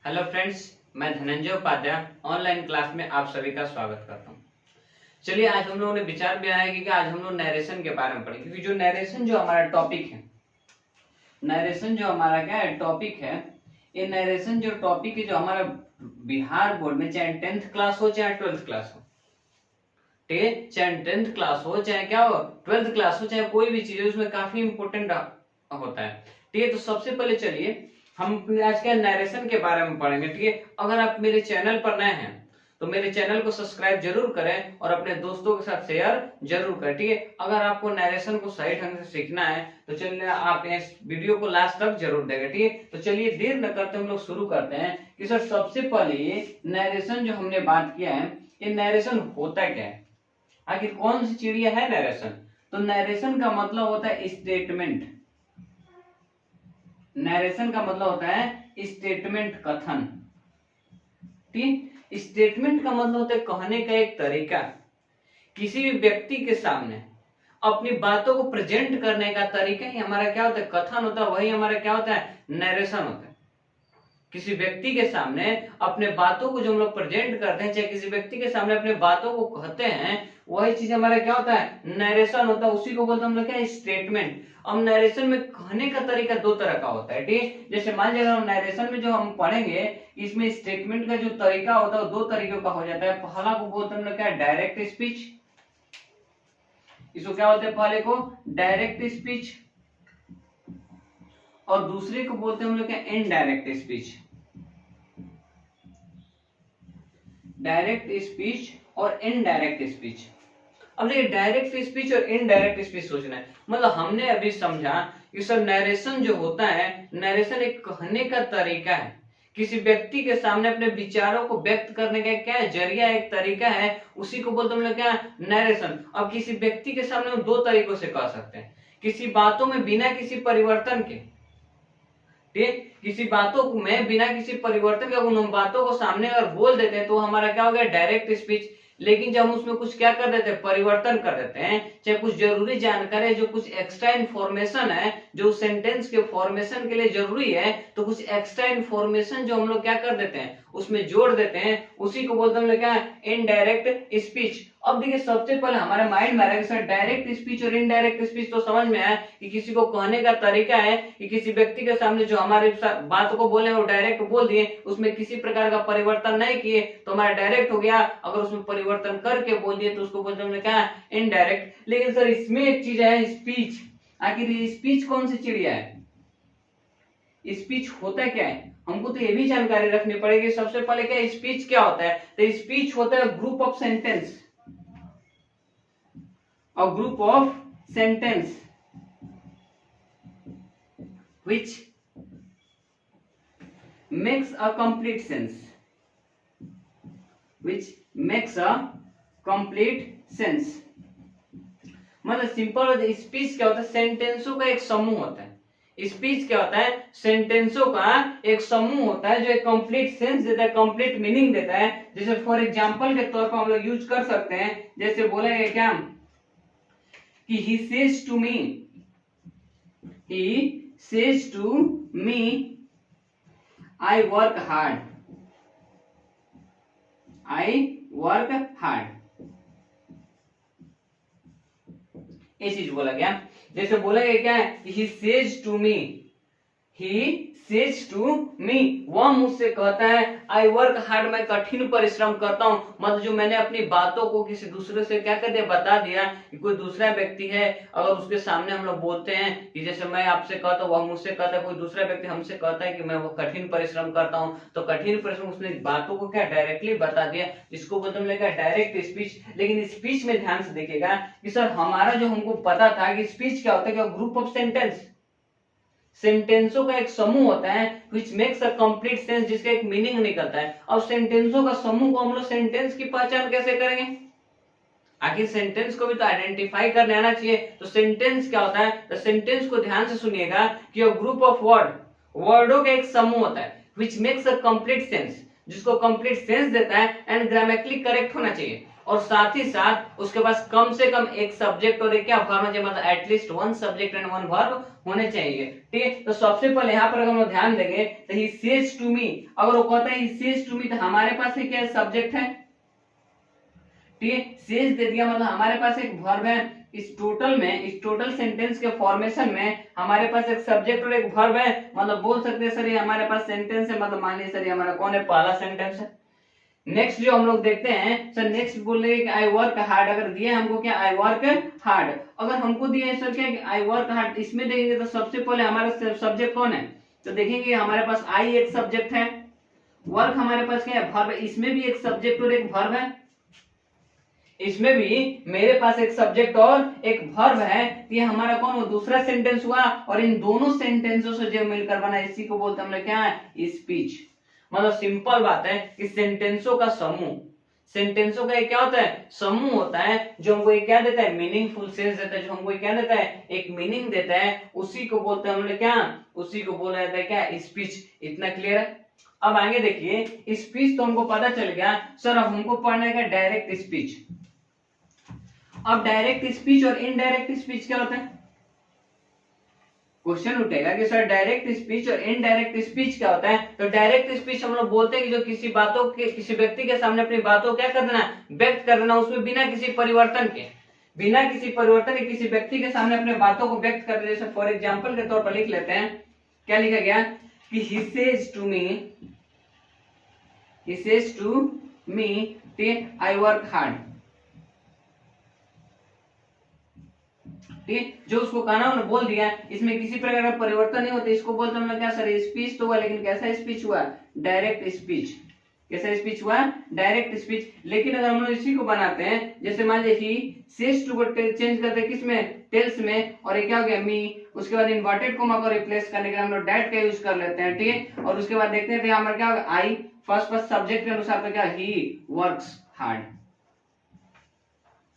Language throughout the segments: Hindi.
हेलो फ्रेंड्स, मैं धनंजय उपाध्याय ऑनलाइन क्लास में आप सभी का स्वागत करता हूं। चलिए, आज हम लोगों ने विचार बनाया कि आज हम लोग नरेशन के बारे में पढ़ेंगे, क्योंकि जो नरेशन जो हमारा टॉपिक है, नरेशन जो हमारा क्या है टॉपिक है, ये नरेशन जो टॉपिक है जो हमारा बिहार बोर्ड में चाहे 10th क्लास हो चाहे 12th क्लास हो, ठीक है, चाहे 10th क्लास हो चाहे क्या हो 12th क्लास हो, चाहे कोई भी चीज हो, उसमें काफी इंपोर्टेंट होता है। ठीक है, तो सबसे पहले चलिए हम आज के नरेशन के बारे में पढ़ेंगे। ठीक है, अगर आप मेरे चैनल पर नए हैं तो मेरे चैनल को सब्सक्राइब जरूर करें और अपने दोस्तों के साथ शेयर जरूर करें। ठीक है, अगर आपको नरेशन को सही ढंग से सीखना है तो चलिए आप इस वीडियो को लास्ट तक जरूर देखें। ठीक है, तो चलिए देर न करते हम लोग शुरू करते हैं कि सर सबसे पहले ये नरेशन जो हमने बात किया है, ये नरेशन होता क्या है, आखिर कौन सी चिड़िया है नरेशन। तो नरेशन का मतलब होता है स्टेटमेंट। नरेशन का मतलब होता है स्टेटमेंट, कथन। ठीक, स्टेटमेंट का मतलब होता है कहने का एक तरीका, किसी भी व्यक्ति के सामने अपनी बातों को प्रेजेंट करने का तरीका ही हमारा क्या होता है, कथन होता है। वही हमारा क्या होता है, नरेशन होता है। किसी व्यक्ति के सामने अपने बातों को जो हम लोग प्रेजेंट करते हैं, चाहे किसी व्यक्ति के सामने अपने बातों को कहते हैं, वही चीज हमारा क्या होता है, नरेशन होता है। उसी को बोलते हैं हम लोग क्या, स्टेटमेंट। अब नरेशन में कहने का तरीका दो तरह का होता है। ठीक, जैसे मान लीजिए हम नरेशन में जो हम पढ़ेंगे, इसमें स्टेटमेंट का जो तरीका होता है वो दो तरीकों का हो जाता है। पहला को बोलते हैं हम लोग क्या, डायरेक्ट स्पीच। इसको क्या होता है, पहले को डायरेक्ट स्पीच, और दूसरे को बोलते हैं हम लोग क्या, इनडायरेक्ट स्पीच। डायरेक्ट स्पीच और इनडायरेक्ट स्पीच। अब देखिए, डायरेक्ट स्पीच और इनडायरेक्ट स्पीच सोचना है, मतलब हमने अभी समझा कि सर नरेशन जो होता है, नरेशन एक कहने का तरीका है, किसी व्यक्ति के सामने अपने विचारों को व्यक्त करने का क्या है, जरिया, एक तरीका है। उसी को बोलते हम लोग क्या, नरेशन। अब किसी व्यक्ति के सामने हम दो तरीकों से कह सकते हैं, किसी बातों में बिना किसी परिवर्तन के, ठीक, किसी बातों में बिना किसी परिवर्तन के उन बातों को सामने अगर बोल देते हैं तो हमारा क्या हो गया, डायरेक्ट स्पीच। लेकिन जब हम उसमें कुछ क्या कर देते हैं, परिवर्तन कर देते हैं, चाहे कुछ जरूरी जानकारी, जो कुछ एक्स्ट्रा इन्फॉर्मेशन है जो सेंटेंस के फॉर्मेशन के लिए जरूरी है, तो कुछ एक्स्ट्रा इन्फॉर्मेशन जो हम लोग क्या कर देते हैं उसमें जोड़ देते हैं, उसी को बोलते हैं क्या, इनडायरेक्ट स्पीच। अब देखिए, सबसे पहले हमारे माइंड में आ रहा है सर डायरेक्ट स्पीच और इनडायरेक्ट स्पीच तो समझ में आया कि किसी को कहने का तरीका है, कि किसी व्यक्ति के सामने जो हमारे बात को बोले वो डायरेक्ट बोल दिए, उसमें किसी प्रकार का परिवर्तन नहीं किए तो हमारा डायरेक्ट हो गया। अगर उसमें परिवर्तन करके बोल दिए तो उसको बोलते हैं क्या, इनडायरेक्ट। लेकिन सर इसमें एक चीज है, स्पीच। आखिर स्पीच कौन सी चिड़िया है, स्पीच होता क्या है, हमको तो ये भी जानकारी रखनी पड़ेगी। सबसे पहले क्या, स्पीच क्या होता है, तो स्पीच होता है group of sentence, a group of sentence which makes a complete sense, which makes a complete sense। मतलब सिंपल स्पीच क्या होता है, सेंटेंसों का एक समूह होता है। स्पीच क्या होता है, सेंटेंसों का एक समूह होता है जो एक कंप्लीट सेंस देता है, कंप्लीट मीनिंग देता है। जैसे फॉर एग्जांपल के तौर पर हम लोग यूज कर सकते हैं, जैसे बोलेंगे क्या कि he says to me, I work hard, ये चीज बोला गया। जैसे बोला गया क्या है, he says to me, वह मुझसे कहता है, आई वर्क हार्ड, मैं कठिन परिश्रम करता हूं। मतलब जो मैंने अपनी बातों को किसी दूसरे से क्या कर दिया, बता दिया कि कोई दूसरा व्यक्ति है, अगर उसके सामने हम लोग बोलते हैं कि जैसे मैं आपसे कहता हूं, वह मुझसे कहता है, कोई दूसरा व्यक्ति हमसे कहता है कि मैं वो कठिन परिश्रम करता हूं, तो कठिन परिश्रम उसने बातों को क्या डायरेक्टली बता दिया, इसको बोलते हैं डायरेक्ट स्पीच। लेकिन स्पीच में ध्यान से देखिएगा कि सर हमारा जो हमको पता था कि स्पीच क्या होता है, ग्रुप ऑफ सेंटेंस, सेंटेंसों का एक समूह होता है which makes a complete sense, जिसका एक मीनिंग निकलता है। अब सेंटेंसों का समूह को हम लोग सेंटेंस की पहचान कैसे करेंगे, आखिर सेंटेंस को भी तो आइडेंटिफाई करने आना चाहिए। तो सेंटेंस क्या होता है, तो सेंटेंस को ध्यान से सुनिएगा कि ग्रुप ऑफ वर्डों का एक समूह होता है which makes a complete sense, जिसको कंप्लीट सेंस देता है एंड ग्रामेटिकली करेक्ट होना चाहिए, और साथ ही साथ उसके पास कम से कम एक सब्जेक्ट और एक क्या वर्ब, मतलब at least one subject and one verb होने चाहिए। ठीक है, तो सबसे पहले यहाँ पर अगर हम ध्यान देंगे तो ही सेज टू मी, अगर वो कहता है ही सेज टू मी तो हमारे पास क्या सब्जेक्ट है। ठीक है, सेज दे दिया मतलब हमारे पास एक वर्ब है। इस टोटल सेंटेंस के फॉर्मेशन में हमारे पास एक सब्जेक्ट और एक वर्ब है, मतलब बोल सकते हैं सर ये हमारे पास सेंटेंस है, मतलब मान लीजिए सर ये हमारा कौन है, पहला सेंटेंस है। नेक्स्ट जो हम लोग देखते हैं सर, नेक्स्ट बोलेंगे कि आई वर्क हार्ड, अगर दिए हमको क्या आई वर्क हार्ड, अगर हमको दिए सर क्या कि आई वर्क हार्ड, इसमें देखेंगे तो सबसे पहले हमारा सब्जेक्ट कौन है, तो देखेंगे हमारे पास आई एक सब्जेक्ट है, वर्क हमारे पास क्या है वर्ब, इसमें भी एक सब्जेक्ट और एक वर्ब है, इसमें भी मेरे पास एक सब्जेक्ट और एक वर्ब है, ये हमारा कौन वो दूसरा सेंटेंस हुआ, और इन दोनों सेंटेंसों से जो मिलकर बना इसी को बोलते हैं हम लोग क्या है स्पीच। मतलब सिंपल बात है कि सेंटेंसों का समूह, सेंटेंसों का एक क्या होता है समूह होता है, जो हमको एक क्या देता है मीनिंगफुल सेंस देता है, जो हमको क्या देता है एक मीनिंग देता है, उसी को बोलते हैं हम लोग क्या, उसी को बोला जाता है क्या स्पीच। इतना क्लियर है। अब आगे देखिए स्पीच तो हमको पता चल गया सर, अब हमको पढ़ना है डायरेक्ट स्पीच। अब डायरेक्ट स्पीच और इनडायरेक्ट स्पीच क्या होता है, क्वेश्चन उठेगा कि सर डायरेक्ट स्पीच और इनडायरेक्ट स्पीच क्या होता है। तो डायरेक्ट स्पीच हम लोग बोलते हैं कि जो किसी बातों के, किसी व्यक्ति के सामने अपनी बातों क्या कर देना, व्यक्त कर देना, उसमें बिना किसी परिवर्तन के, बिना किसी परिवर्तन के किसी व्यक्ति के सामने अपने बातों को व्यक्त कर दे। जैसे फॉर एग्जाम्पल के तौर पर लिख लेते हैं, क्या लिखा गया कि he says to me I work hard। ठीक, जो उसको कहना उन्होंने बोल दिया, इसमें किसी प्रकार का परिवर्तन नहीं होता, इसको बोलते हैं क्या सर स्पीच तो हुआ, लेकिन कैसा स्पीच हुआ डायरेक्ट स्पीच। कैसा स्पीच हुआ डायरेक्ट स्पीच। लेकिन अगर हम लोग इसी को बनाते हैं, जैसे मान लीजिए ही सेज टू को चेंज करते हैं किसमें टेल्स में, और ये क्या हो गया मी, उसके बाद इन्वर्टेड कोमा को रिप्लेस करने के लिए हम लोग डैट का यूज कर लेते हैं। ठीक है, और उसके बाद देखते हैं हमारा क्या होगा आई फर्स्ट सब्जेक्ट के अनुसार तो क्या he works hard,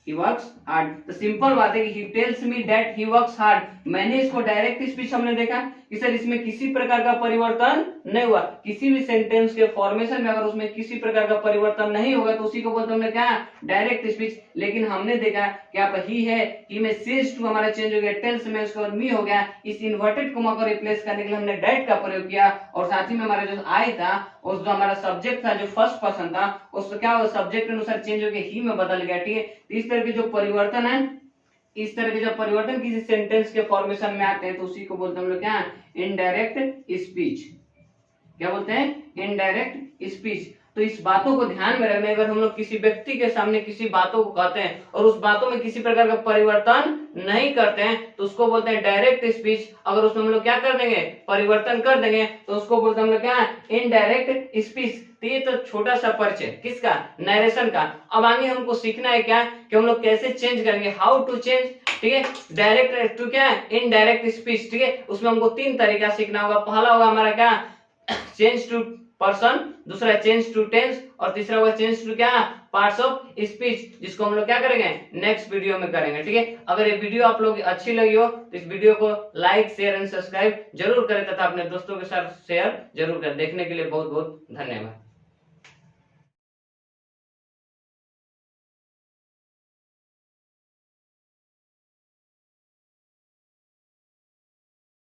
he works hard। तो सिंपल बात है कि he tells me that he works hard। मैंने इसको डायरेक्ट स्पीच हमने देखा कि सर इसमें किसी प्रकार का परिवर्तन नहीं हुआ, किसी भी सेंटेंस के फॉर्मेशन में अगर उसमें किसी प्रकार का परिवर्तन नहीं होगा तो उसी को बोलते हैं क्या डायरेक्ट स्पीच। लेकिन हमने देखा कि यहाँ पर ही है, ही में सेज टू हमारा चेंज हो गया, टेल्स में उसके बाद मी हो गया, इस इन्वर्टेड कोमा को रिप्लेस करने के लिए हमने डैट का प्रयोग किया, और साथ ही में हमारा जो आई था उस जो हमारा सब्जेक्ट था जो फर्स्ट पर्सन था उसको क्या हुआ सब्जेक्ट के अनुसार चेंज हो गया ही में बदल गया। ठीक है, इस तरह के जो परिवर्तन है, इस तरह के जब परिवर्तन किसी सेंटेंस के फॉर्मेशन में आते हैं तो उसी को बोलते हैं हम लोग क्या इनडायरेक्ट स्पीच। क्या बोलते हैं इनडायरेक्ट स्पीच। तो इस बातों को ध्यान में रखना, अगर हम लोग किसी व्यक्ति के सामने किसी बातों को कहते हैं और उस बातों में किसी प्रकार का परिवर्तन नहीं करते हैं तो उसको बोलते हैं डायरेक्ट स्पीच। अगर उसमें हम लोग क्या कर देंगे परिवर्तन कर देंगे तो उसको बोलते हैं हम लोग क्या इनडायरेक्ट स्पीच। तो ये तो छोटा सा परिचय किसका नरेशन का। अब आगे हमको सीखना है क्या कि हम लोग कैसे चेंज करेंगे, हाउ टू चेंज। ठीक है, डायरेक्ट टू क्या इनडायरेक्ट स्पीच। ठीक है, उसमें हमको 3 तरीका सीखना होगा। पहला होगा हमारा क्या चेंज टू पर्सन, दूसरा चेंज टू टेंस, और तीसरा होगा चेंज टू क्या पार्ट्स ऑफ स्पीच, जिसको हम लोग क्या करेंगे नेक्स्ट वीडियो में करेंगे। ठीक है, अगर ये वीडियो आप लोग अच्छी लगी हो तो इस वीडियो को लाइक शेयर एंड सब्सक्राइब जरूर करें तथा अपने दोस्तों के साथ शेयर जरूर करें। देखने के लिए बहुत बहुत धन्यवाद।